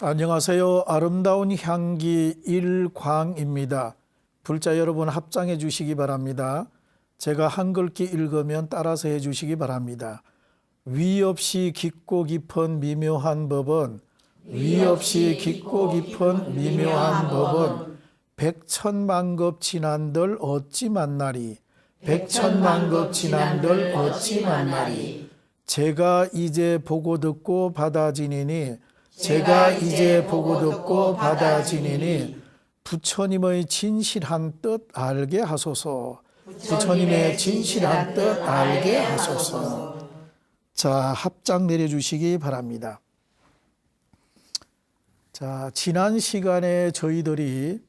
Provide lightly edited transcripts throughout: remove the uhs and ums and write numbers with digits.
안녕하세요. 아름다운 향기 일광입니다. 불자 여러분 합장해 주시기 바랍니다. 제가 한글기 읽으면 따라서 해 주시기 바랍니다. 위 없이 깊고 깊은 미묘한 법은 위 없이 깊고 깊은 미묘한 법은 백천만급 지난들 어찌 만나리 백천만급 지난들 어찌 만나리 제가 이제 보고 듣고 받아지니니 제가 이제 보고 듣고 받아지니니 부처님의 진실한 뜻 알게 하소서. 부처님의 진실한 뜻 알게 하소서. 자, 합장 내려주시기 바랍니다. 자, 지난 시간에 저희들이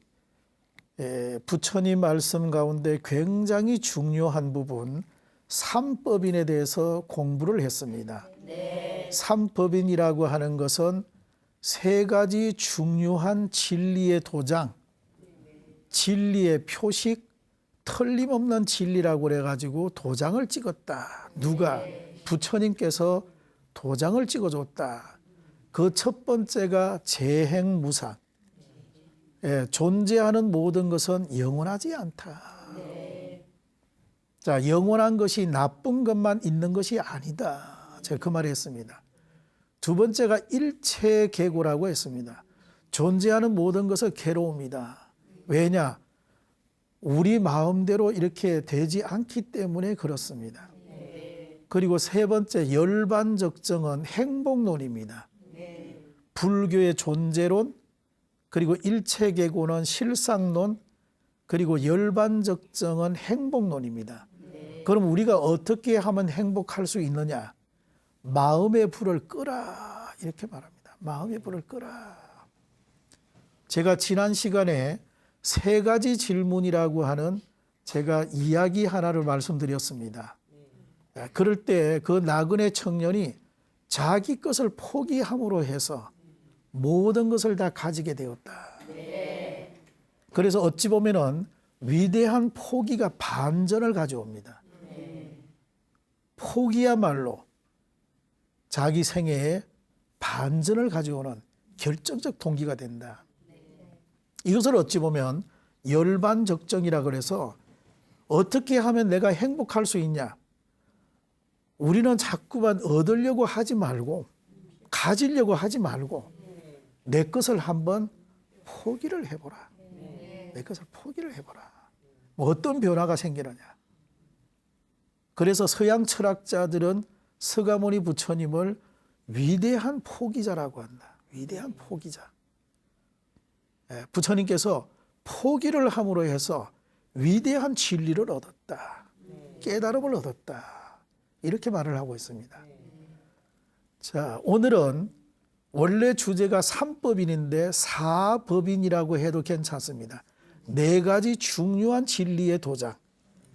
부처님 말씀 가운데 굉장히 중요한 부분 삼법인에 대해서 공부를 했습니다. 삼법인이라고 하는 것은 세 가지 중요한 진리의 도장, 진리의 표식, 틀림없는 진리라고 그래가지고 도장을 찍었다. 누가? 부처님께서 도장을 찍어줬다. 그 첫 번째가 재행무상. 존재하는 모든 것은 영원하지 않다. 자, 영원한 것이 나쁜 것만 있는 것이 아니다. 제가 그 말을 했습니다. 두 번째가 일체계고라고 했습니다. 존재하는 모든 것은 괴로움이다. 왜냐? 우리 마음대로 이렇게 되지 않기 때문에 그렇습니다. 그리고 세 번째 열반적정은 행복론입니다. 불교의 존재론, 그리고 일체계고는 실상론, 그리고 열반적정은 행복론입니다. 그럼 우리가 어떻게 하면 행복할 수 있느냐? 마음의 불을 끄라 이렇게 말합니다. 마음의 불을 끄라. 제가 지난 시간에 세 가지 질문이라고 하는 제가 이야기 하나를 말씀드렸습니다. 그럴 때 그 나그네 청년이 자기 것을 포기함으로 해서 모든 것을 다 가지게 되었다. 그래서 어찌 보면은 위대한 포기가 반전을 가져옵니다. 포기야말로 자기 생애에 반전을 가져오는 결정적 동기가 된다. 이것을 어찌 보면 열반적정이라 그래서 어떻게 하면 내가 행복할 수 있냐? 우리는 자꾸만 얻으려고 하지 말고 가지려고 하지 말고 내 것을 한번 포기를 해보라. 내 것을 포기를 해보라. 뭐 어떤 변화가 생기느냐? 그래서 서양 철학자들은 서가모니 부처님을 위대한 포기자라고 한다. 위대한 포기자. 부처님께서 포기를 함으로 해서 위대한 진리를 얻었다. 깨달음을 얻었다. 이렇게 말을 하고 있습니다. 자, 오늘은 원래 주제가 삼법인인데 사법인이라고 해도 괜찮습니다. 네 가지 중요한 진리의 도장,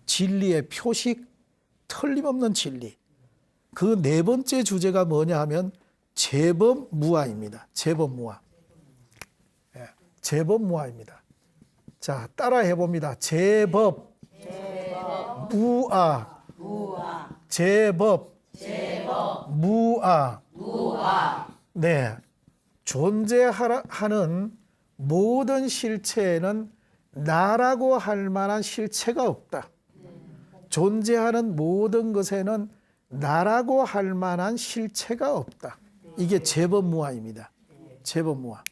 진리의 표식, 틀림없는 진리. 그 네 번째 주제가 뭐냐 하면 재법무아입니다. 재법무아. 재법무아입니다. 자, 따라 해봅니다. 재법, 무아, 재법, 무아. 네, 존재하는 모든 실체에는 나라고 할 만한 실체가 없다. 존재하는 모든 것에는 나라고 할 만한 실체가 없다. 이게 재법무아입니다. 재법무아.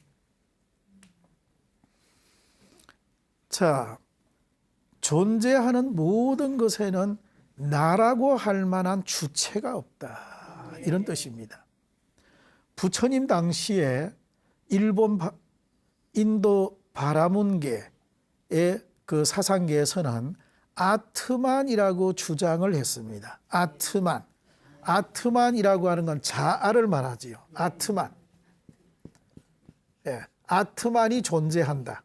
자, 존재하는 모든 것에는 나라고 할 만한 주체가 없다. 이런 뜻입니다. 부처님 당시에 인도 바라문계의 그 사상계에서는 아트만이라고 주장을 했습니다. 아트만. 아트만이라고 하는 건 자아를 말하지요. 아트만. 아트만이 존재한다.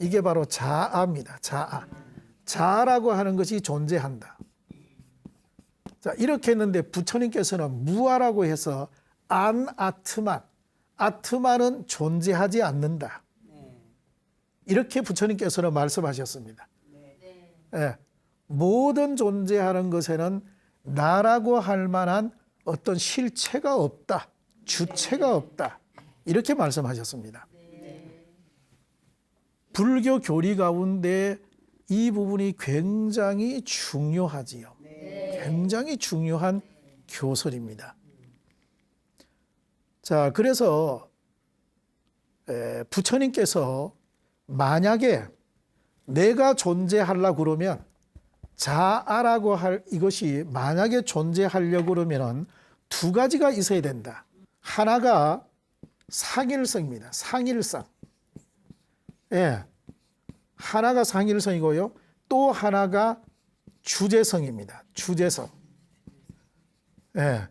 이게 바로 자아입니다. 자아. 자아라고 하는 것이 존재한다. 자, 이렇게 했는데 부처님께서는 무아라고 해서 아트만. 아트만은 존재하지 않는다. 이렇게 부처님께서는 말씀하셨습니다. 모든 존재하는 것에는 나라고 할 만한 어떤 실체가 없다. 주체가 없다. 이렇게 말씀하셨습니다. 불교 교리 가운데 이 부분이 굉장히 중요하지요. 굉장히 중요한 교설입니다. 자, 그래서 부처님께서 만약에 내가 존재하려고 그러면 자아라고 할 이것이 만약에 존재하려고 그러면 두 가지가 있어야 된다. 하나가 상일성입니다. 상일성. 예. 하나가 상일성이고요. 또 하나가 주제성입니다. 주제성. 예.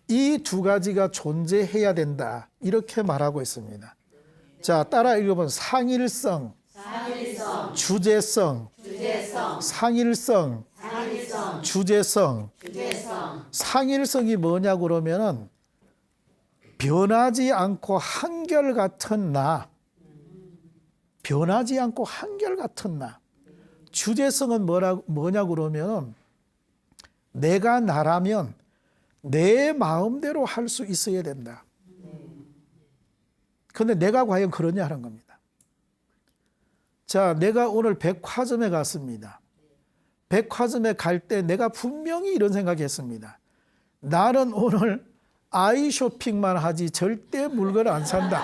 이 두 가지가 존재해야 된다. 이렇게 말하고 있습니다. 자, 따라 읽어보면 상일성, 주제성, 상일성, 주제성. 상일성이 뭐냐고 그러면은 변하지 않고 한결같은 나. 변하지 않고 한결같은 나. 주제성은 뭐냐고 그러면 내가 나라면 내 마음대로 할 수 있어야 된다. 그런데 내가 과연 그러냐 하는 겁니다. 자, 내가 오늘 백화점에 갔습니다. 백화점에 갈 때 내가 분명히 이런 생각했습니다. 나는 오늘 아이 쇼핑만 하지 절대 물건 안 산다.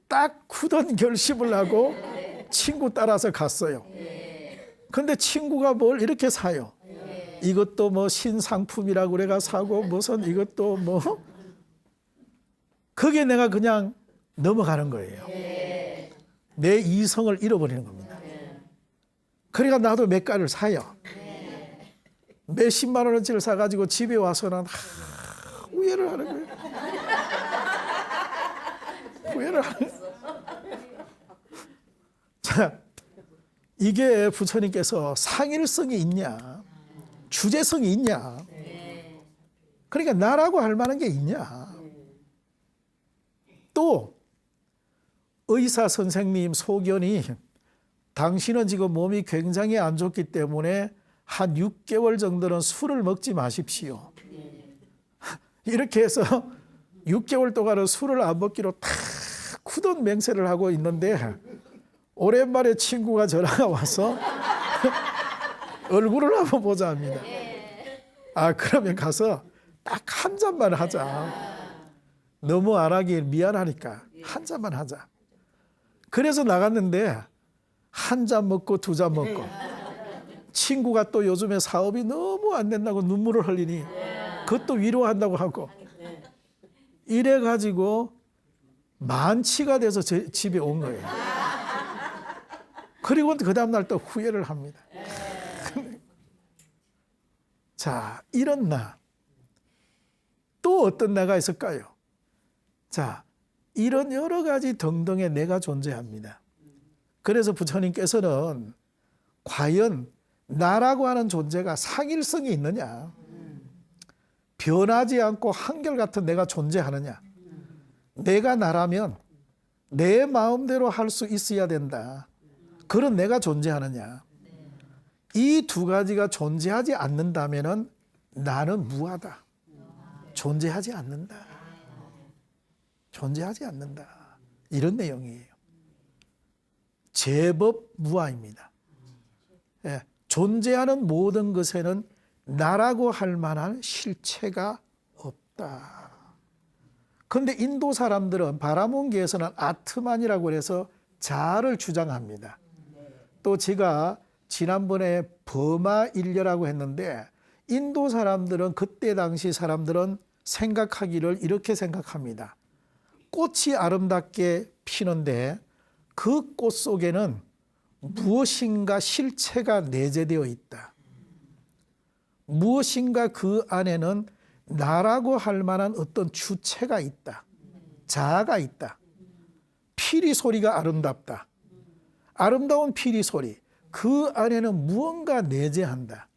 딱 굳은 결심을 하고 친구 따라서 갔어요. 근데 친구가 뭘 이렇게 사요. 이것도 뭐 신상품이라고 그래가 사고 무슨 이것도 뭐 그게 내가 그냥 넘어가는 거예요. 내 이성을 잃어버리는 겁니다. 그러니까 나도 몇 가를 사요. 몇십만 원어치를 사가지고 집에 와서는 후회를 하는 거예요. 후회를 하는 거예요. 자, 이게 부처님께서 상일성이 있냐, 주제성이 있냐. 그러니까 나라고 할 만한 게 있냐. 또 의사 선생님 소견이 당신은 지금 몸이 굉장히 안 좋기 때문에 한 6개월 정도는 술을 먹지 마십시오. 이렇게 해서 6개월 동안은 술을 안 먹기로 다 굳은 맹세를 하고 있는데 오랜만에 친구가 전화가 와서 얼굴을 한번 보자 합니다. 아, 그러면 가서 딱 한 잔만 하자. 너무 안 하기 미안하니까 한 잔만 하자. 그래서 나갔는데 한 잔 먹고 두 잔 먹고 친구가 또 요즘에 사업이 너무 안 된다고 눈물을 흘리니 그것도 위로한다고 하고 이래가지고 만치가 돼서 집에 온 거예요. 그리고 그 다음날 또 후회를 합니다. 자, 이런 나. 또 어떤 나가 있을까요? 자, 이런 여러 가지 등등의 내가 존재합니다. 그래서 부처님께서는 과연 나라고 하는 존재가 상일성이 있느냐? 변하지 않고 한결같은 내가 존재하느냐? 내가 나라면 내 마음대로 할 수 있어야 된다. 그런 내가 존재하느냐? 이 두 가지가 존재하지 않는다면은 나는 무하다. 존재하지 않는다. 존재하지 않는다. 이런 내용이에요. 제법 무아입니다. 예, 존재하는 모든 것에는 나라고 할 만한 실체가 없다. 그런데 인도 사람들은 바라문계에서는 아트만이라고 해서 자아를 주장합니다. 또 제가 지난번에 버마일려라고 했는데 인도 사람들은 그때 당시 사람들은 생각하기를 이렇게 생각합니다. 꽃이 아름답게 피는데 그 꽃 속에는 무엇인가 실체가 내재되어 있다. 무엇인가 그 안에는 나라고 할 만한 어떤 주체가 있다. 자아가 있다. 피리 소리가 아름답다. 아름다운 피리 소리. 그 안에는 무언가 내재한다.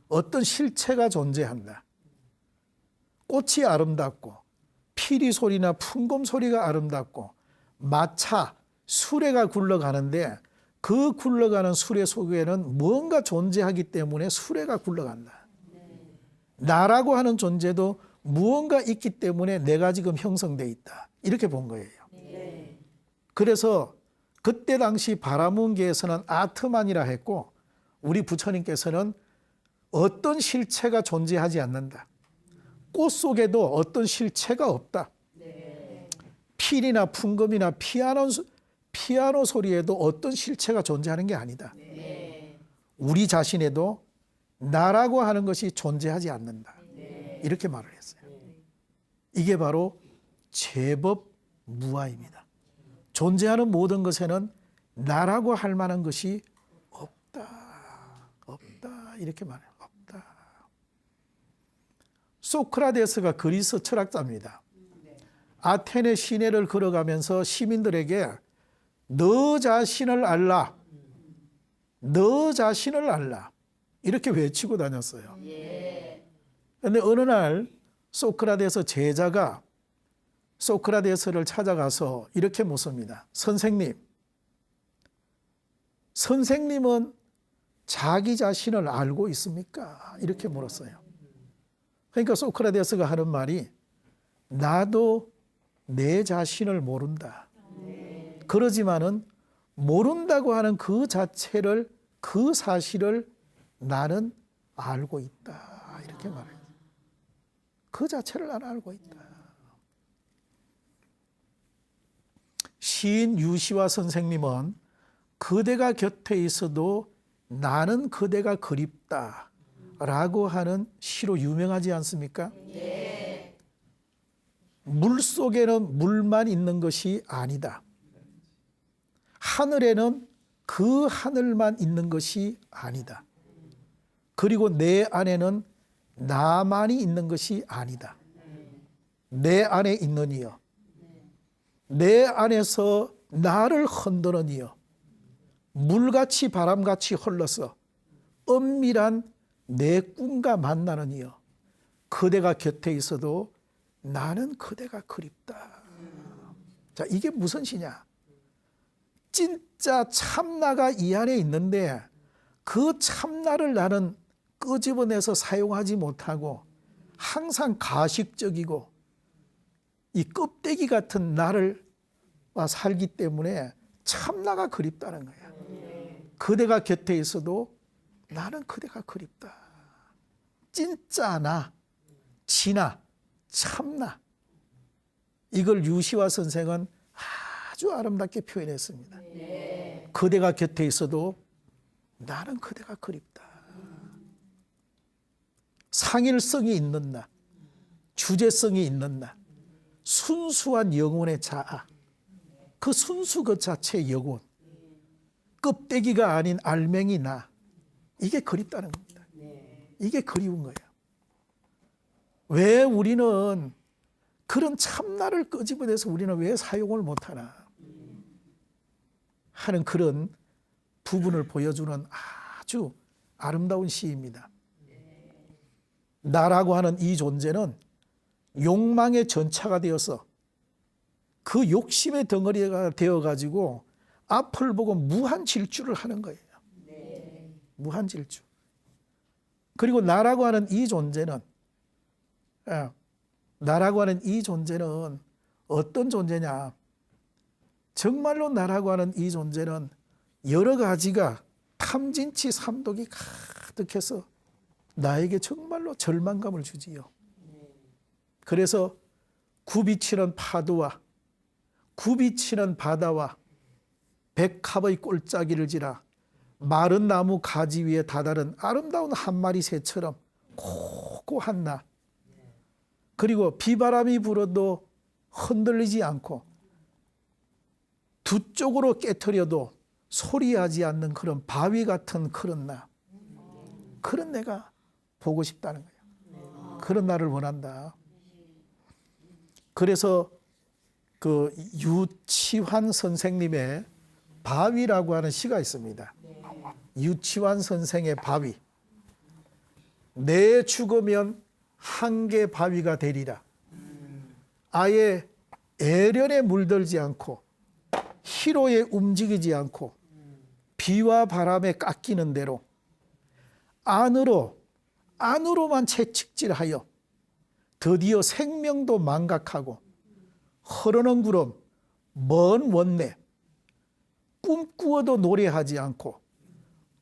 어떤 실체가 존재한다. 꽃이 아름답고 피리 소리나 풍금 소리가 아름답고 마차, 수레가 굴러가는데 그 굴러가는 수레 속에는 무언가 존재하기 때문에 수레가 굴러간다. 나라고 하는 존재도 무언가 있기 때문에 내가 지금 형성돼 있다. 이렇게 본 거예요. 그래서 그때 당시 바라문계에서는 아트만이라 했고 우리 부처님께서는 어떤 실체가 존재하지 않는다. 꽃 속에도 어떤 실체가 없다. 필이나 풍금이나 피아노 소리에도 어떤 실체가 존재하는 게 아니다. 우리 자신에도 나라고 하는 것이 존재하지 않는다. 이렇게 말을 했어요. 이게 바로 제법무아입니다. 존재하는 모든 것에는 나라고 할 만한 것이 없다. 없다. 이렇게 말해요. 없다. 소크라테스가 그리스 철학자입니다. 아테네 시내를 걸어가면서 시민들에게 너 자신을 알라. 너 자신을 알라. 이렇게 외치고 다녔어요. 그런데 어느 날 소크라테스 제자가 소크라테스를 찾아가서 이렇게 묻습니다. 선생님은 자기 자신을 알고 있습니까? 이렇게 물었어요. 그러니까 소크라테스가 하는 말이 나도 내 자신을 모른다. 그러지만은 모른다고 하는 그 자체를 그 사실을 나는 알고 있다. 이렇게 말해요. 그 자체를 나는 알고 있다. 시인 유시화 선생님은 그대가 곁에 있어도 나는 그대가 그립다 라고 하는 시로 유명하지 않습니까? 물 속에는 물만 있는 것이 아니다. 하늘에는 그 하늘만 있는 것이 아니다. 그리고 내 안에는 나만이 있는 것이 아니다. 내 안에 있는 이여, 내 안에서 나를 흔드는 이여, 물같이 바람같이 흘러서 엄밀한 내 꿈과 만나는 이여, 그대가 곁에 있어도 나는 그대가 그립다. 자, 이게 무슨 시냐? 진짜 참나가 이 안에 있는데 그 참나를 나는 끄집어내서 사용하지 못하고 항상 가식적이고 이 껍데기 같은 나를 살기 때문에 참나가 그립다는 거야. 그대가 곁에 있어도 나는 그대가 그립다. 진짜 나, 진나, 참나. 이걸 유시화 선생은 아주 아름답게 표현했습니다. 그대가 곁에 있어도 나는 그대가 그립다. 상일성이 있는 나, 주제성이 있는 나, 순수한 영혼의 자아, 그 순수 그 자체의 영혼, 껍데기가 아닌 알맹이 나, 이게 그립다는 겁니다. 이게 그리운 거예요. 왜 우리는 그런 참나를 끄집어내서 우리는 왜 사용을 못하나 하는 그런 부분을 보여주는 아주 아름다운 시입니다. 나라고 하는 이 존재는 욕망의 전차가 되어서 그 욕심의 덩어리가 되어가지고 앞을 보고 무한 질주를 하는 거예요. 무한 질주. 그리고 나라고 하는 이 존재는 어떤 존재냐? 정말로 나라고 하는 이 존재는 여러 가지가 탐진치 삼독이 가득해서 나에게 정말로 절망감을 주지요. 그래서 굽이치는 파도와 굽이치는 바다와 백합의 꼴짜기를 지라 마른 나무 가지 위에 다다른 아름다운 한 마리 새처럼 고고한 나, 그리고 비바람이 불어도 흔들리지 않고 두 쪽으로 깨트려도 소리하지 않는 그런 바위 같은 그런 나, 그런 내가 보고 싶다는 거예요. 그런 나를 원한다. 그래서 그 유치환 선생님의 바위라고 하는 시가 있습니다. 유치환 선생의 바위. 내 죽으면 한계 바위가 되리라. 아예 애련에 물들지 않고 희로에 움직이지 않고 비와 바람에 깎이는 대로 안으로만 채찍질하여 드디어 생명도 망각하고 흐르는 구름, 먼 원내, 꿈꾸어도 노래하지 않고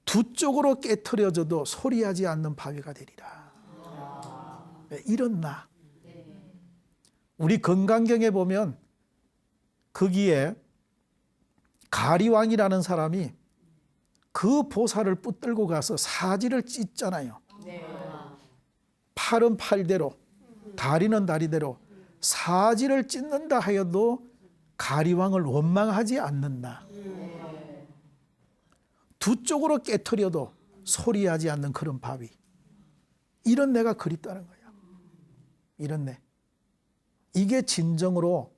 두 쪽으로 깨트려져도 소리하지 않는 바위가 되리라. 이런 나. 우리 건강경에 보면 거기에 가리왕이라는 사람이 그 보살을 붙들고 가서 사지를 찢잖아요. 팔은 팔대로, 다리는 다리대로 사지를 찢는다 하여도 가리왕을 원망하지 않는다. 두 쪽으로 깨트려도 소리하지 않는 그런 바위. 이런 내가 그립다는 거야. 이런 내. 이게 진정으로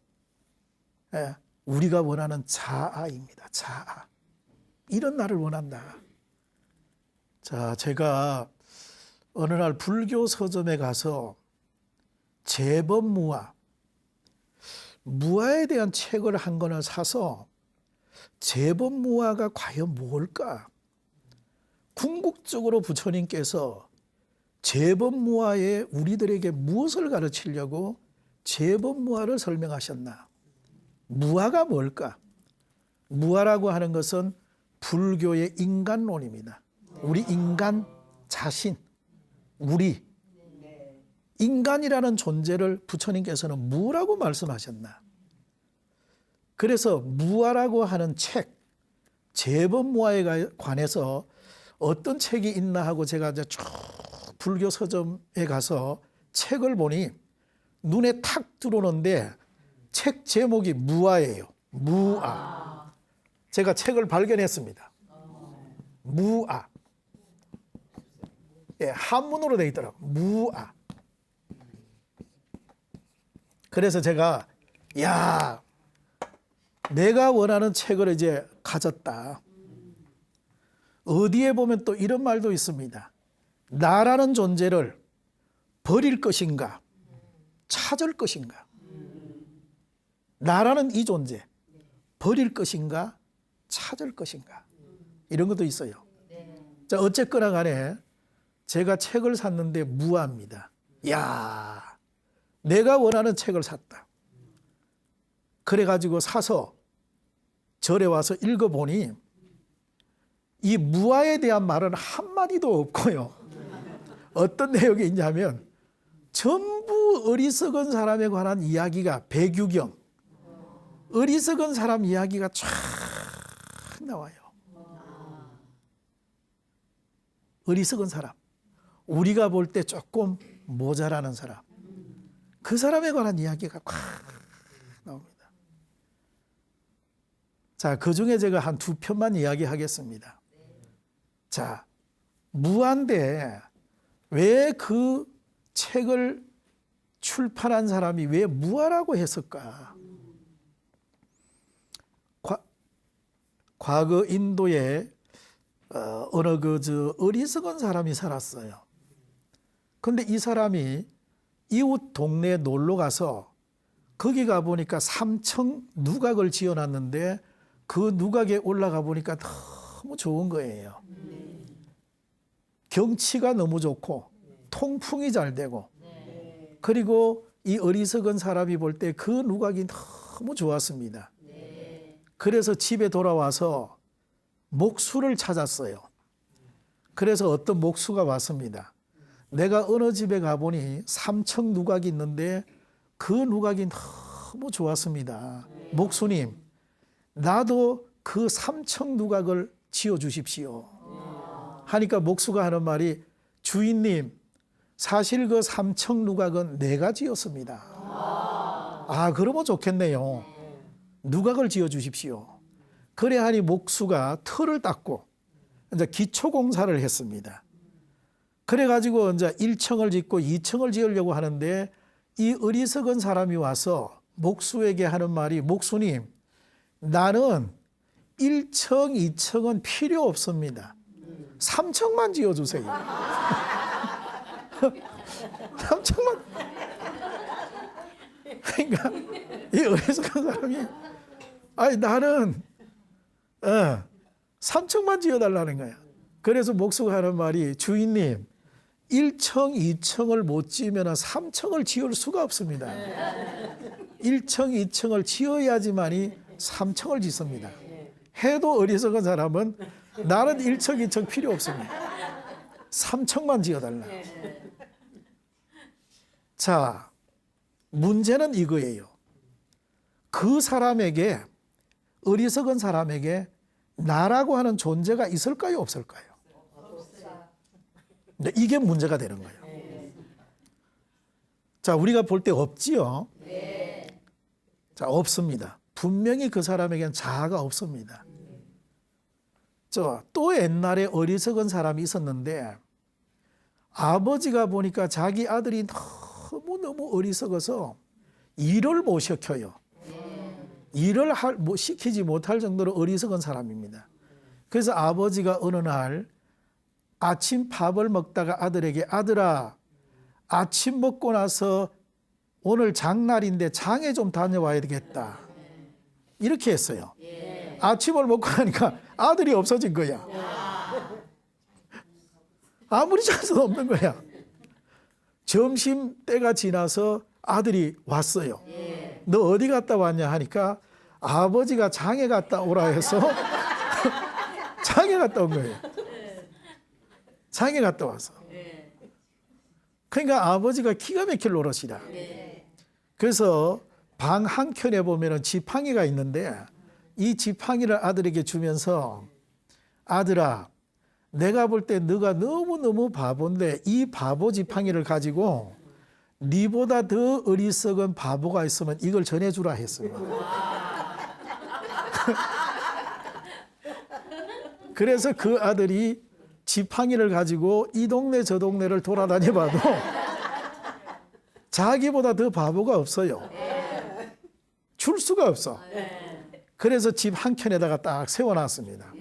우리가 원하는 자아입니다. 자아. 이런 나를 원한다. 자, 제가 어느 날 불교 서점에 가서 제법무화, 무아에 대한 책을 한 권을 사서 제법무화가 과연 뭘까? 궁극적으로 부처님께서 제법무화에 우리들에게 무엇을 가르치려고 제법무화를 설명하셨나? 무아가 뭘까? 무아라고 하는 것은 불교의 인간론입니다. 우리 인간 자신, 우리 인간이라는 존재를 부처님께서는 무라고 말씀하셨나? 그래서 무아라고 하는 책, 제법무아에 관해서 어떤 책이 있나 하고 제가 이제 쭉 불교 서점에 가서 책을 보니 눈에 탁 들어오는데 책 제목이 무아예요. 무아. 제가 책을 발견했습니다. 무아. 예, 한문으로 되어 있더라고요. 무아. 그래서 제가 내가 원하는 책을 이제 가졌다. 어디에 보면 또 이런 말도 있습니다. 나라는 존재를 버릴 것인가 찾을 것인가. 나라는 이 존재 버릴 것인가 찾을 것인가. 이런 것도 있어요. 자, 어쨌거나 간에 제가 책을 샀는데 무아입니다. 내가 원하는 책을 샀다. 그래가지고 사서 절에 와서 읽어보니 이 무아에 대한 말은 한마디도 없고요. 어떤 내용이 있냐면 전부 어리석은 사람에 관한 이야기가 배규경, 어리석은 사람 이야기가 쫙 나와요. 어리석은 사람, 우리가 볼 때 조금 모자라는 사람, 그 사람에 관한 이야기가 꽉 나옵니다. 자, 그 중에 제가 한 두 편만 이야기하겠습니다. 자, 무아인데 왜 그 책을 출판한 사람이 왜 무아라고 했을까? 과거 인도에 어느 어리석은 사람이 살았어요. 그런데 이 사람이 이웃 동네에 놀러 가서 거기 가 보니까 3층 누각을 지어놨는데 그 누각에 올라가 보니까 너무 좋은 거예요. 경치가 너무 좋고 통풍이 잘 되고 그리고 이 어리석은 사람이 볼 때 그 누각이 너무 좋았습니다. 그래서 집에 돌아와서 목수를 찾았어요. 그래서 어떤 목수가 왔습니다. 내가 어느 집에 가보니 3층 누각이 있는데 그 누각이 너무 좋았습니다. 목수님, 나도 그 3층 누각을 지어주십시오. 하니까 목수가 하는 말이 주인님, 사실 그 3층 누각은 내가 지었습니다. 그러면 좋겠네요. 누각을 지어주십시오. 그래 하니 목수가 틀을 닦고 이제 기초공사를 했습니다. 그래가지고 이제 1층을 짓고 2층을 지으려고 하는데 이 어리석은 사람이 와서 목수에게 하는 말이 목수님, 나는 1층, 2층은 필요 없습니다. 3층만 지어주세요. 3층만. 그러니까 이 어리석은 사람이 나는 3층만 지어달라는 거야. 그래서 목수가 하는 말이 주인님, 1층, 2층을 못 지으면 3층을 지을 수가 없습니다. 1층, 2층을 지어야지만이 3층을 짓습니다. 해도 어리석은 사람은 나는 1층, 2층 필요 없습니다. 3층만 지어달라. 자, 문제는 이거예요. 그 사람에게, 어리석은 사람에게 나라고 하는 존재가 있을까요, 없을까요? 네, 이게 문제가 되는 거예요. 자, 우리가 볼 때 없지요? 자, 없습니다. 분명히 그 사람에게는 자아가 없습니다. 또 옛날에 어리석은 사람이 있었는데 아버지가 보니까 자기 아들이 너무너무 어리석어서 일을 못 시켜요. 일을 시키지 못할 정도로 어리석은 사람입니다. 그래서 아버지가 어느 날 아침 밥을 먹다가 아들에게 아들아, 아침 먹고 나서 오늘 장날인데 장에 좀 다녀와야 되겠다. 이렇게 했어요. 아침을 먹고 나니까 아들이 없어진 거야. 아무리 찾아도 없는 거야. 점심 때가 지나서 아들이 왔어요. 너 어디 갔다 왔냐 하니까 아버지가 장에 갔다 오라 해서 장에 갔다 온 거예요. 장에 갔다 와서. 그러니까 아버지가 기가 막힐 노릇이다. 그래서 방 한켠에 보면은 지팡이가 있는데 이 지팡이를 아들에게 주면서 아들아, 내가 볼 때 너가 너무너무 바본데 이 바보 지팡이를 가지고 네보다 더 어리석은 바보가 있으면 이걸 전해주라 했습니다. 그래서 그 아들이 지팡이를 가지고 이 동네 저 동네를 돌아다녀봐도 자기보다 더 바보가 없어요. 줄 수가 없어. 그래서 집 한켠에다가 딱 세워놨습니다.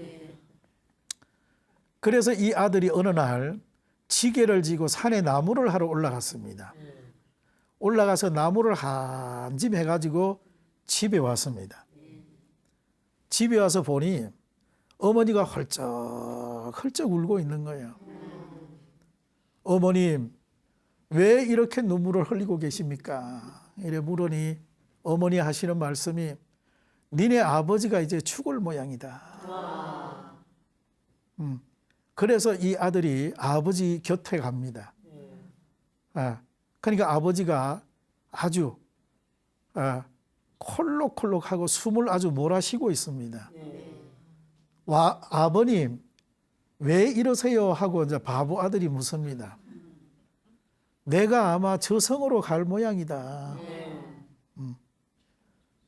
그래서 이 아들이 어느 날 지게를 지고 산에 나무를 하러 올라갔습니다. 올라가서 나무를 한 집 해가지고 집에 왔습니다. 집에 와서 보니 어머니가 헐쩍헐쩍 울고 있는 거예요. 어머님, 왜 이렇게 눈물을 흘리고 계십니까? 이래 물으니 어머니 하시는 말씀이 니네 아버지가 이제 죽을 모양이다. 그래서 이 아들이 아버지 곁에 갑니다. 그러니까 아버지가 아주 콜록콜록하고 숨을 아주 몰아쉬고 있습니다. 아버님 왜 이러세요? 하고 이제 바보 아들이 묻습니다. 내가 아마 저승으로 갈 모양이다.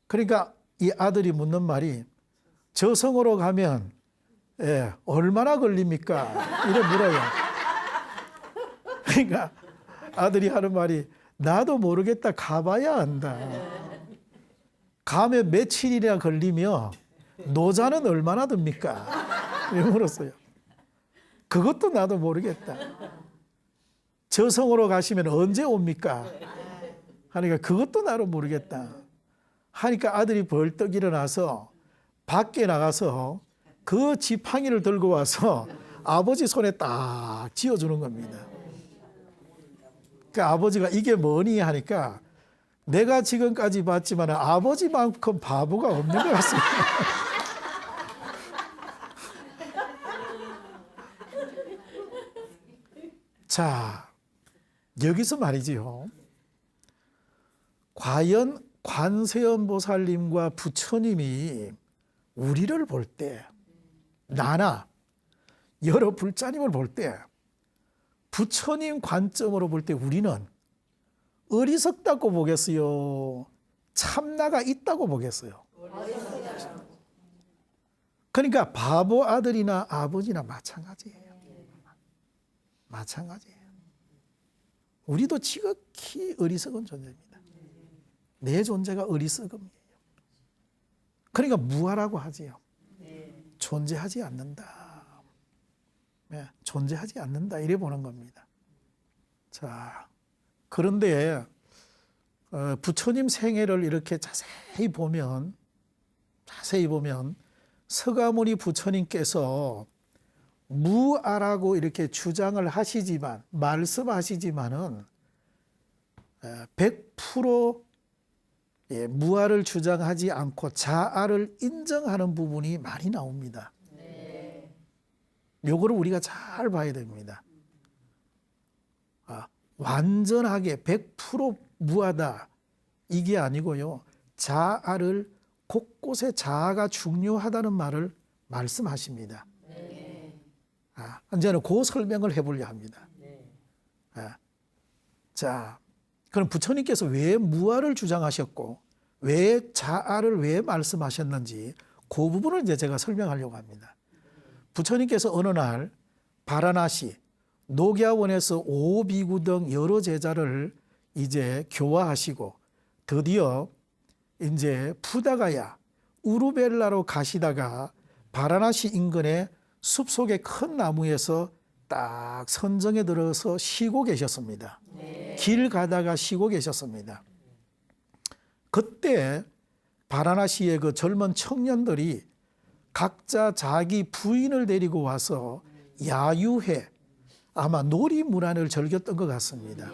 그러니까 이 아들이 묻는 말이 저승으로 가면 얼마나 걸립니까? 이래 물어요. 그러니까 아들이 하는 말이 나도 모르겠다. 가봐야 안다. 가면 며칠이나 걸리며 노자는 얼마나 듭니까? 이래 물었어요. 그것도 나도 모르겠다. 저승으로 가시면 언제 옵니까? 하니까 그것도 나도 모르겠다. 하니까 아들이 벌떡 일어나서 밖에 나가서 그 지팡이를 들고 와서 아버지 손에 딱 쥐어주는 겁니다. 그 아버지가 이게 뭐니 하니까 내가 지금까지 봤지만 아버지만큼 바보가 없는 것 같습니다. 자, 여기서 말이지요. 과연 관세음보살님과 부처님이 우리를 볼 때, 나나 여러 불자님을 볼 때, 부처님 관점으로 볼 때 우리는 어리석다고 보겠어요? 참나가 있다고 보겠어요? 그러니까 바보 아들이나 아버지나 마찬가지예요. 마찬가지예요. 우리도 지극히 어리석은 존재입니다. 내 존재가 어리석음이에요. 그러니까 무하라고 하지요. 존재하지 않는다. 존재하지 않는다. 이래 보는 겁니다. 자, 그런데 부처님 생애를 이렇게 자세히 보면 서가모니 부처님께서 무아라고 이렇게 주장을 하시지만 말씀하시지만은 100% 무아를 주장하지 않고 자아를 인정하는 부분이 많이 나옵니다. 요거를 우리가 잘 봐야 됩니다. 완전하게 100% 무아다 이게 아니고요. 자아를 곳곳에 자아가 중요하다는 말을 말씀하십니다. 이제는 그 설명을 해보려 합니다. 자, 그럼 부처님께서 왜 무아를 주장하셨고 왜 자아를 왜 말씀하셨는지 그 부분을 이제 제가 설명하려고 합니다. 부처님께서 어느 날 바라나시 녹야원에서 오비구 등 여러 제자를 이제 교화하시고 드디어 이제 푸다가야 우루벨라로 가시다가 바라나시 인근의 숲속의 큰 나무에서 딱 선정에 들어서 쉬고 계셨습니다. 길 가다가 쉬고 계셨습니다. 그때 바라나시의 그 젊은 청년들이 각자 자기 부인을 데리고 와서 야유회 아마 놀이문화를 즐겼던 것 같습니다.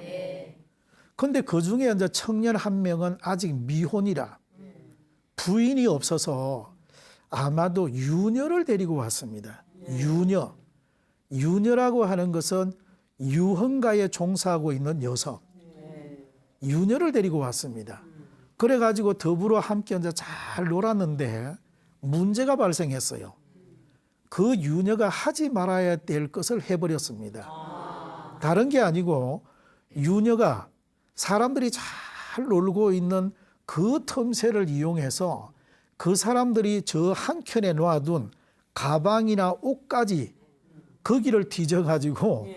그런데 그 중에 이제 청년 한 명은 아직 미혼이라 부인이 없어서 아마도 유녀를 데리고 왔습니다. 유녀. 유녀라고 하는 것은 유흥가에 종사하고 있는 여성. 유녀를 데리고 왔습니다. 그래가지고 더불어 함께 이제 잘 놀았는데 문제가 발생했어요. 그 유녀가 하지 말아야 될 것을 해버렸습니다. 다른 게 아니고 유녀가 사람들이 잘 놀고 있는 그 틈새를 이용해서 그 사람들이 저 한켠에 놔둔 가방이나 옷까지 거기를 뒤져가지고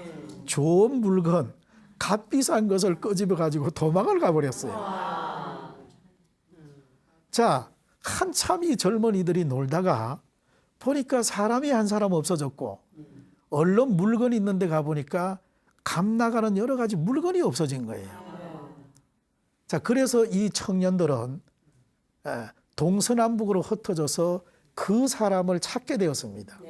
좋은 물건, 값비싼 것을 끄집어가지고 도망을 가버렸어요. 자, 한참 이 젊은이들이 놀다가 보니까 사람이 한 사람 없어졌고 얼른 물건이 있는데 가보니까 값 나가는 여러 가지 물건이 없어진 거예요. 자, 그래서 이 청년들은 동서남북으로 흩어져서 그 사람을 찾게 되었습니다.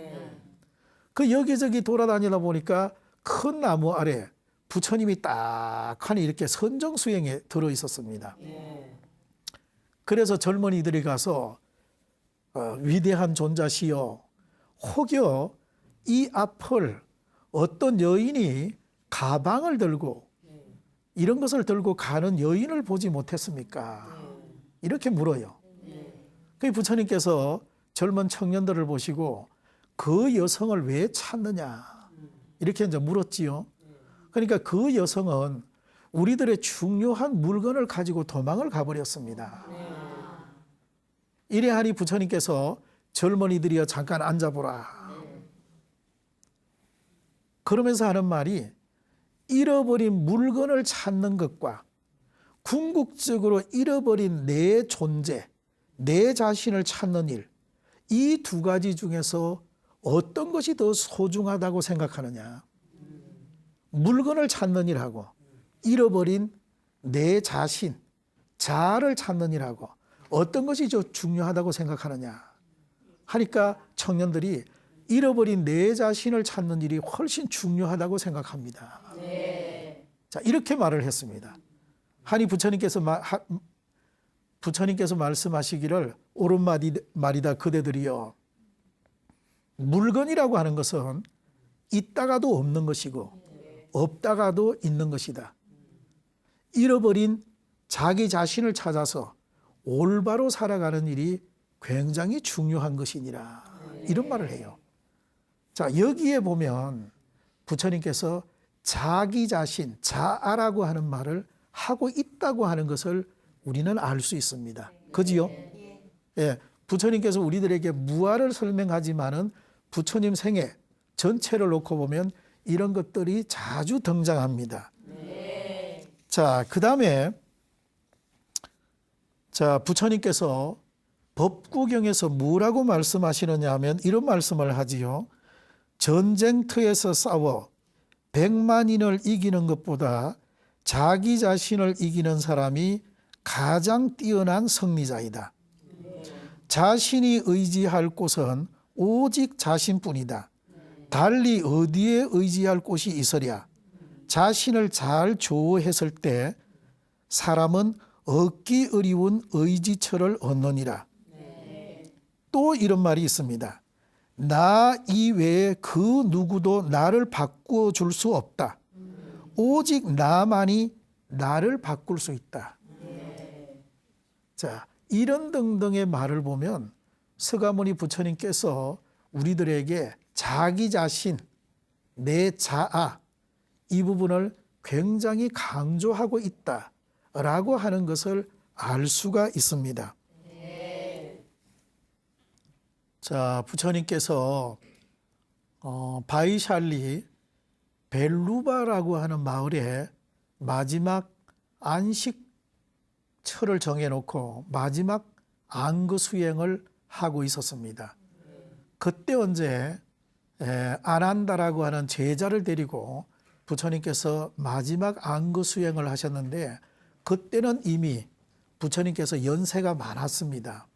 그 여기저기 돌아다니다 보니까 큰 나무 아래 부처님이 딱하니 이렇게 선정수행에 들어 있었습니다. 그래서 젊은이들이 가서 위대한 존자시여 혹여 이 앞을 어떤 여인이 가방을 들고 이런 것을 들고 가는 여인을 보지 못했습니까? 이렇게 물어요. 그 부처님께서 젊은 청년들을 보시고 그 여성을 왜 찾느냐 이렇게 이제 물었지요. 그러니까 그 여성은 우리들의 중요한 물건을 가지고 도망을 가버렸습니다. 이래하니 부처님께서 젊은이들이여 잠깐 앉아보라. 그러면서 하는 말이 잃어버린 물건을 찾는 것과 궁극적으로 잃어버린 내 존재, 내 자신을 찾는 일, 이 두 가지 중에서 어떤 것이 더 소중하다고 생각하느냐? 물건을 찾는 일하고 잃어버린 내 자신, 자아를 찾는 일하고 어떤 것이 더 중요하다고 생각하느냐? 하니까 청년들이 잃어버린 내 자신을 찾는 일이 훨씬 중요하다고 생각합니다. 자, 이렇게 말을 했습니다. 하니 부처님께서 말씀하시기를 옳은 말이다 그대들이여. 물건이라고 하는 것은 있다가도 없는 것이고 없다가도 있는 것이다. 잃어버린 자기 자신을 찾아서 올바로 살아가는 일이 굉장히 중요한 것이니라. 이런 말을 해요. 자, 여기에 보면 부처님께서 자기 자신, 자아라고 하는 말을 하고 있다고 하는 것을 우리는 알 수 있습니다. 그지요? 예, 부처님께서 우리들에게 무아를 설명하지만은 부처님 생애 전체를 놓고 보면 이런 것들이 자주 등장합니다. 자, 그 다음에 부처님께서 법구경에서 뭐라고 말씀하시느냐 하면 이런 말씀을 하지요. 전쟁터에서 싸워 100만인을 이기는 것보다 자기 자신을 이기는 사람이 가장 뛰어난 승리자이다. 자신이 의지할 곳은 오직 자신뿐이다. 달리 어디에 의지할 곳이 있으랴. 자신을 잘 조어했을 때 사람은 얻기 어려운 의지처를 얻느니라. 또 이런 말이 있습니다. 나 이외에 그 누구도 나를 바꾸어 줄 수 없다. 오직 나만이 나를 바꿀 수 있다. 자, 이런 등등의 말을 보면 서가모니 부처님께서 우리들에게 자기 자신, 내 자아, 이 부분을 굉장히 강조하고 있다라고 하는 것을 알 수가 있습니다. 자, 부처님께서 바이샬리 벨루바라고 하는 마을에 마지막 안식처를 정해놓고 마지막 안거 수행을 하고 있었습니다. 그때 언제 아난다라고 하는 제자를 데리고 부처님께서 마지막 안거 수행을 하셨는데 그때는 이미 부처님께서 연세가 많았습니다.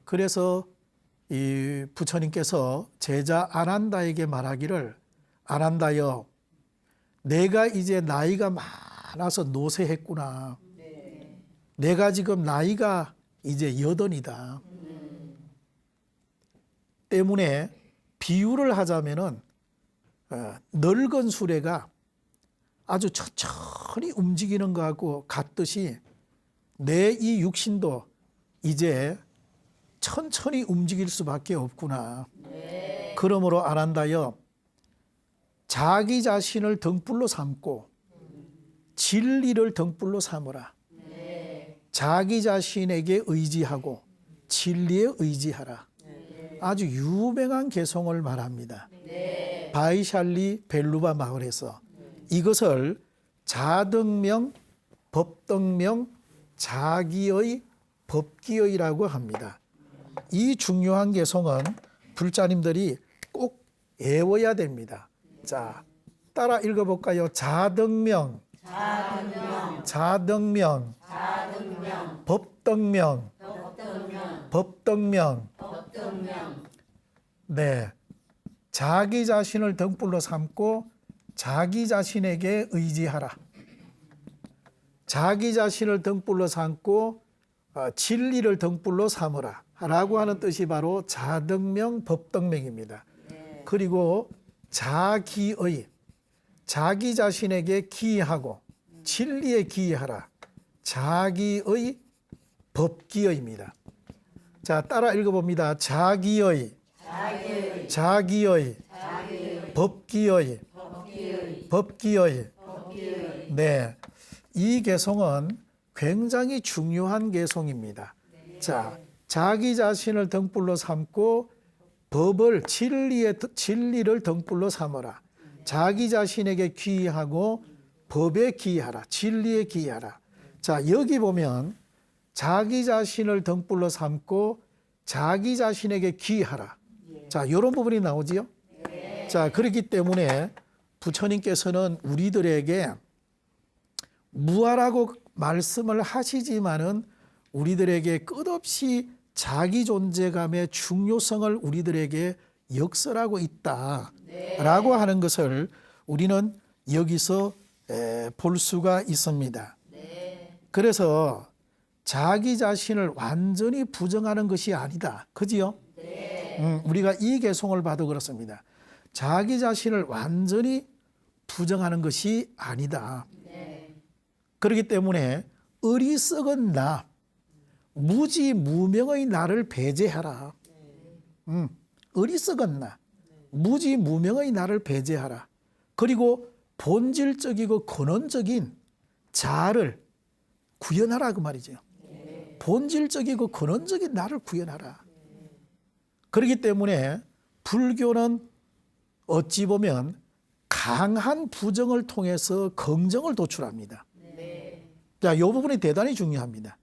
그래서 이 부처님께서 제자 아난다에게 말하기를 아난다여 내가 이제 나이가 많아서 노쇠했구나. 내가 지금 나이가 이제 80이다. 때문에 비유를 하자면은 늙은 수레가 아주 천천히 움직이는 것하고 같듯이 내 이 육신도 이제 천천히 움직일 수밖에 없구나. 그러므로 아난다여 자기 자신을 등불로 삼고 진리를 등불로 삼으라. 자기 자신에게 의지하고 진리에 의지하라. 아주 유명한 개송을 말합니다. 바이샬리 벨루바 마을에서 이것을 자등명, 법등명, 자기의, 법기의라고 합니다. 이 중요한 개송은 불자님들이 꼭 외워야 됩니다. 자, 따라 읽어볼까요? 자등명, 자등명, 법등명, 법등명. 네, 자기 자신을 등불로 삼고 자기 자신에게 의지하라. 자기 자신을 등불로 삼고 진리를 등불로 삼으라 라고 하는 뜻이 바로 자등명, 법등명입니다. 그리고 자기의, 자기 자신에게 기하고 진리에 기하라. 자기의, 법기의입니다. 자, 따라 읽어봅니다. 자기의, 자기의, 법기의, 법기의. 네, 이 개송은 굉장히 중요한 개송입니다. 자, 자기 자신을 등불로 삼고 법을 진리를 등불로 삼어라. 자기 자신에게 기하고 법에 기하라. 진리에 기하라. 자, 여기 보면 자기 자신을 등불로 삼고 자기 자신에게 기하라. 자, 이런 부분이 나오지요. 자, 그렇기 때문에 부처님께서는 우리들에게 무아라고 말씀을 하시지만은 우리들에게 끝없이 자기 존재감의 중요성을 우리들에게 역설하고 있다라고 하는 것을 우리는 여기서 볼 수가 있습니다. 그래서 자기 자신을 완전히 부정하는 것이 아니다. 그지요? 우리가 이 개송을 봐도 그렇습니다. 자기 자신을 완전히 부정하는 것이 아니다. 그렇기 때문에 어리석은 나, 무지무명의 나를 배제하라. 어리석은 나, 무지무명의 나를 배제하라. 그리고 본질적이고 근원적인 자아를 구현하라 그 말이죠. 본질적이고 근원적인 나를 구현하라. 그렇기 때문에 불교는 어찌 보면 강한 부정을 통해서 긍정을 도출합니다. 자, 이 부분이 대단히 중요합니다.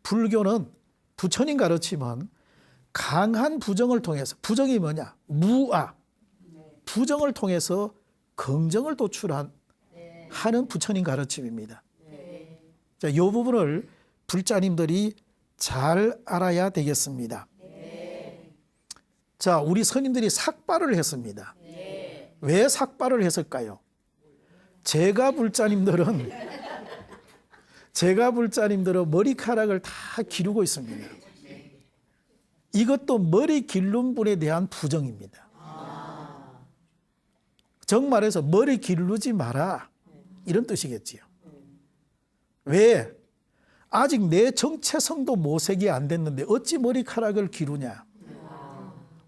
불교는 부처님 가르침은 강한 부정을 통해서, 부정이 뭐냐? 무아. 부정을 통해서 긍정을 도출한 하는 부처님 가르침입니다. 자, 이 부분을 불자님들이 잘 알아야 되겠습니다. 자, 우리 스님들이 삭발을 했습니다. 왜 삭발을 했을까요? 제가 불자님들은 머리카락을 다 기르고 있습니다. 이것도 머리 기른 분에 대한 부정입니다. 정말해서 머리 기르지 마라 이런 뜻이겠지요. 왜? 아직 내 정체성도 모색이 안 됐는데 어찌 머리카락을 기르냐.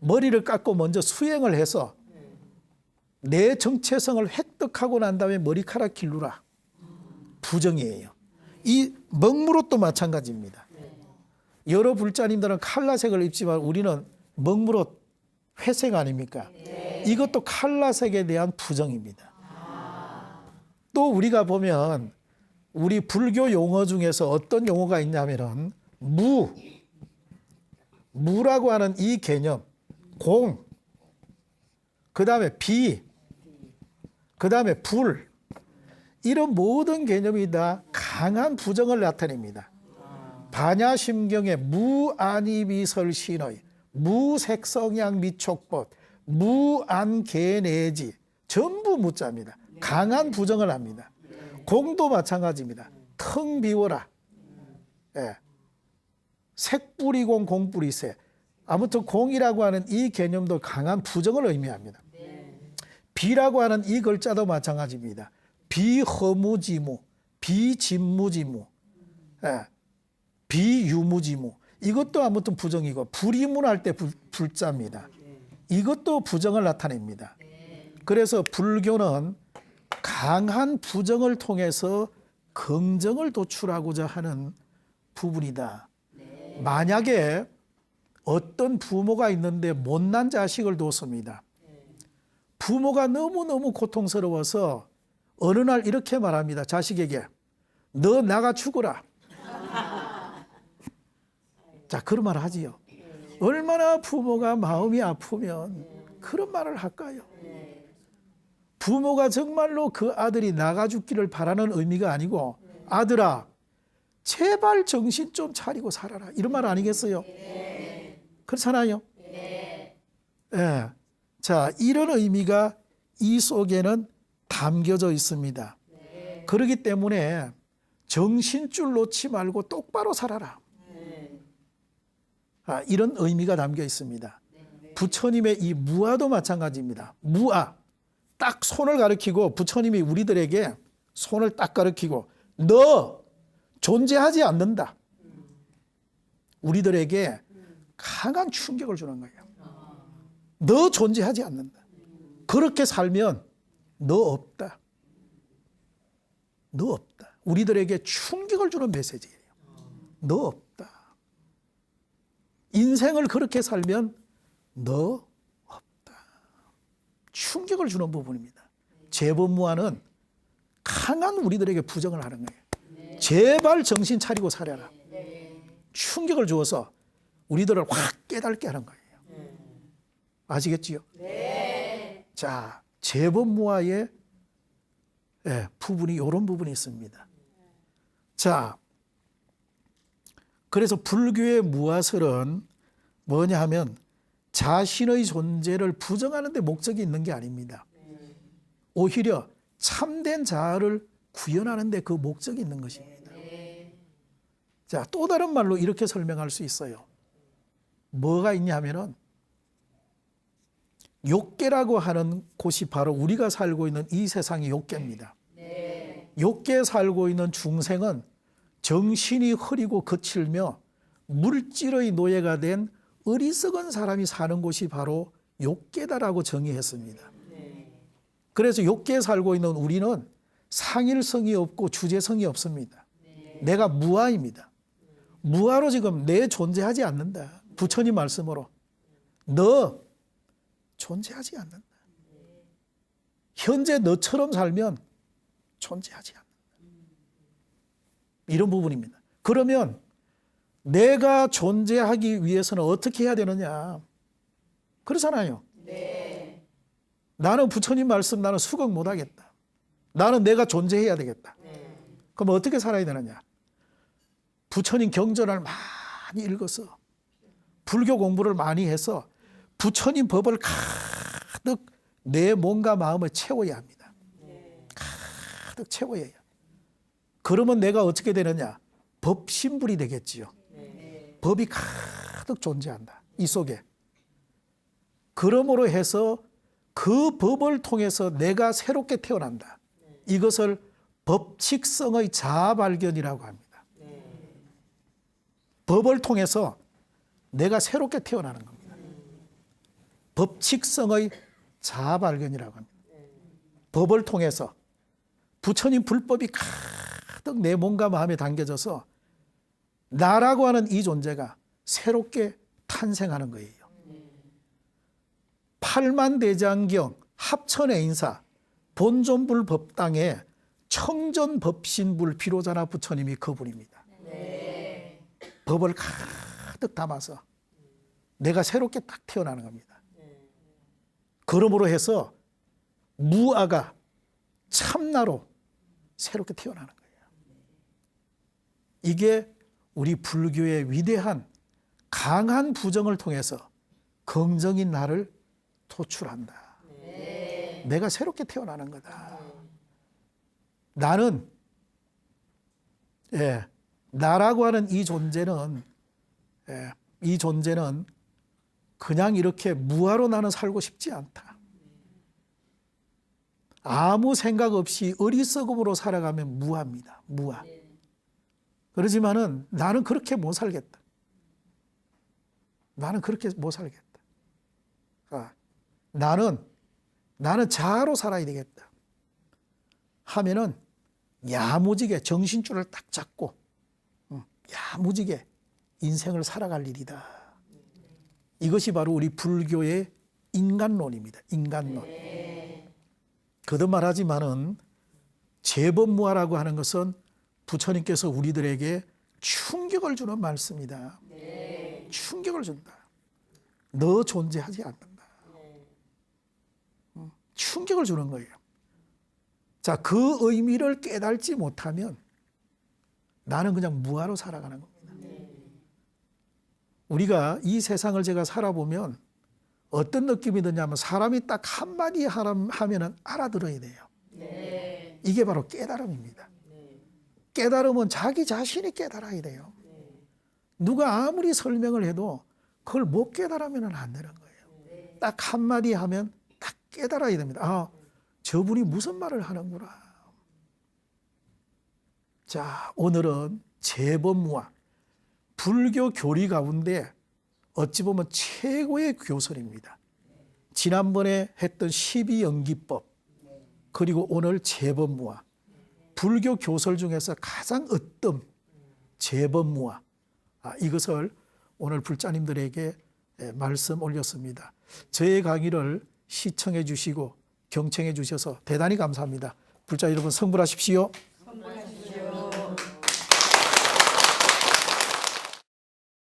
머리를 깎고 먼저 수행을 해서 내 정체성을 획득하고 난 다음에 머리카락 기르라. 부정이에요. 이 먹물옷도 마찬가지입니다. 여러 불자님들은 칼라색을 입지만 우리는 먹물옷 회색 아닙니까? 이것도 칼라색에 대한 부정입니다. 또 우리가 보면 우리 불교 용어 중에서 어떤 용어가 있냐면은 무라고 하는 이 개념, 공, 그 다음에 비, 그 다음에 불, 이런 모든 개념이 다 강한 부정을 나타냅니다. 반야심경의 무안이비설신의 무색성양 미촉법, 무안개내지 전부 무자입니다. 강한 부정을 합니다. 공도 마찬가지입니다. 텅 비워라. 예. 색뿌리공 공뿌리새. 아무튼 공이라고 하는 이 개념도 강한 부정을 의미합니다. 비라고 하는 이 글자도 마찬가지입니다. 비허무지무, 비진무지무, 예. 비유무지무. 이것도 아무튼 부정이고 불이문할 때 불자입니다. 이것도 부정을 나타냅니다. 그래서 불교는 강한 부정을 통해서 긍정을 도출하고자 하는 부분이다. 만약에 어떤 부모가 있는데 못난 자식을 뒀습니다. 부모가 너무너무 고통스러워서 어느 날 이렇게 말합니다. 자식에게 너 나가 죽어라. 자, 그런 말을 하지요. 얼마나 부모가 마음이 아프면 그런 말을 할까요? 부모가 정말로 그 아들이 나가 죽기를 바라는 의미가 아니고 아들아 제발 정신 좀 차리고 살아라 이런 말 아니겠어요? 그렇잖아요. 예. 자, 이런 의미가 이 속에는 담겨져 있습니다. 그렇기 때문에 정신줄 놓지 말고 똑바로 살아라. 이런 의미가 담겨 있습니다. 부처님의 이 무아도 마찬가지입니다. 무아. 딱 손을 가리키고 부처님이 우리들에게 손을 딱 가리키고 너 존재하지 않는다. 우리들에게 강한 충격을 주는 거예요. 너 존재하지 않는다. 그렇게 살면 너 없다. 너 없다. 우리들에게 충격을 주는 메시지예요. 너 없다. 인생을 그렇게 살면 너 없다. 충격을 주는 부분입니다. 재범무아는 강한 우리들에게 부정을 하는 거예요. 제발 정신 차리고 살아라. 충격을 주어서 우리들을 확 깨닫게 하는 거예요. 아시겠지요? 자, 재범무아의 부분이 이런 부분이 있습니다. 자, 그래서 불교의 무아설은 뭐냐 하면 자신의 존재를 부정하는 데 목적이 있는 게 아닙니다. 오히려 참된 자아를 구현하는 데 그 목적이 있는 것입니다. 자, 또 다른 말로 이렇게 설명할 수 있어요. 뭐가 있냐 하면은 욕계라고 하는 곳이 바로 우리가 살고 있는 이 세상이 욕계입니다. 욕계에 살고 있는 중생은 정신이 흐리고 거칠며 물질의 노예가 된 어리석은 사람이 사는 곳이 바로 욕계다라고 정의했습니다. 그래서 욕계에 살고 있는 우리는 상일성이 없고 주제성이 없습니다. 내가 무아입니다. 무아로 지금 내 존재하지 않는다. 부처님 말씀으로 너 존재하지 않는다. 현재 너처럼 살면 존재하지 않는다. 이런 부분입니다. 그러면 내가 존재하기 위해서는 어떻게 해야 되느냐? 그렇잖아요. 나는 부처님 말씀 나는 수긍 못하겠다. 나는 내가 존재해야 되겠다. 그럼 어떻게 살아야 되느냐? 부처님 경전을 많이 읽어서 불교 공부를 많이 해서 부처님 법을 가득 내 몸과 마음을 채워야 합니다. 가득 채워야 해요. 그러면 내가 어떻게 되느냐? 법신불이 되겠지요. 법이 가득 존재한다. 이 속에. 그러므로 해서 그 법을 통해서 내가 새롭게 태어난다. 이것을 법칙성의 자아발견이라고 합니다. 법을 통해서 내가 새롭게 태어나는 겁니다. 법칙성의 자아발견이라고 합니다. 법을 통해서 부처님 불법이 가득 내 몸과 마음에 담겨져서 나라고 하는 이 존재가 새롭게 탄생하는 거예요. 팔만대장경 합천애인사 본존불 법당에 청전법신불 비로자나 부처님이 그분입니다. 법을 가득 담아서 내가 새롭게 딱 태어나는 겁니다. 그러므로 해서 무아가 참나로 새롭게 태어나는 거예요. 이게 우리 불교의 위대한 강한 부정을 통해서 긍정인 나를 도출한다. 내가 새롭게 태어나는 거다. 나는 나라고 하는 이 존재는 그냥 이렇게 무아로 나는 살고 싶지 않다. 아무 생각 없이 어리석음으로 살아가면 무아입니다. 무아. 그러지만은 나는 그렇게 못 살겠다. 나는 그렇게 못 살겠다. 나는 자아로 살아야 되겠다. 하면은 야무지게 정신줄을 딱 잡고 야무지게 인생을 살아갈 일이다. 이것이 바로 우리 불교의 인간론입니다. 인간론. 거듭 말하지만은 재법무아라고 하는 것은 부처님께서 우리들에게 충격을 주는 말씀이다. 충격을 준다. 너 존재하지 않는다. 충격을 주는 거예요. 자, 그 의미를 깨달지 못하면 나는 그냥 무아로 살아가는 겁니다. 우리가 이 세상을 제가 살아보면 어떤 느낌이 드냐면 사람이 딱 한마디 하면은 알아들어야 돼요. 이게 바로 깨달음입니다. 깨달음은 자기 자신이 깨달아야 돼요. 누가 아무리 설명을 해도 그걸 못 깨달으면 안 되는 거예요. 딱 한마디 하면 딱 깨달아야 됩니다. 아, 저분이 무슨 말을 하는구나. 자, 오늘은 재법무아. 불교 교리 가운데 어찌 보면 최고의 교설입니다. 지난번에 했던 12연기법, 그리고 오늘 재법무아. 불교 교설 중에서 가장 으뜸 재법무아. 이것을 오늘 불자님들에게 말씀 올렸습니다. 저의 강의를 시청해 주시고 경청해 주셔서 대단히 감사합니다. 불자 여러분 성불하십시오.